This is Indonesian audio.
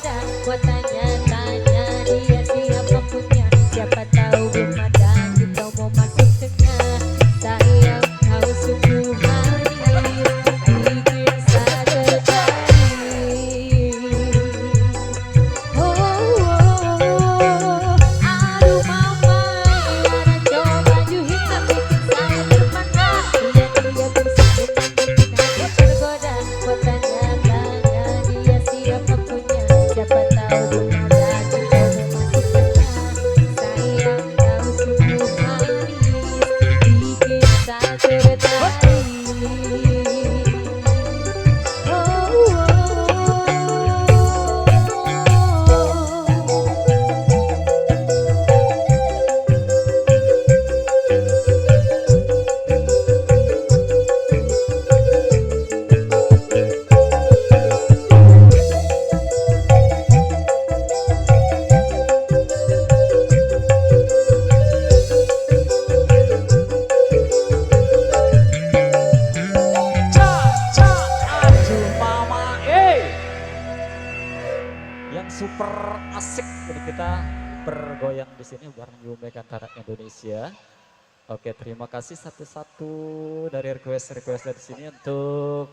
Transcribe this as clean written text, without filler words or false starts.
tergoda buat tanya-tanya dia siapa punya. Siapa tahu belum ada kita mau masuk tengah. Sayang kau sungguh manis, bikin saya tertarik. Oh, oh, oh. Aduh mama, gimana coba juhit tak bikin saya terpana. Dia bersih bikin hati tergoda buat tanya-tanya dia siapa punya. Siapa tahu belum ada kita mau masuk tengah. Sayang kau sungguh manis, bikin saya tertarik. Aduh mama, yang super asik jadi kita bergoyang di sini bareng Yume Kantara Indonesia. Oke, terima kasih satu-satu dari request dari sini untuk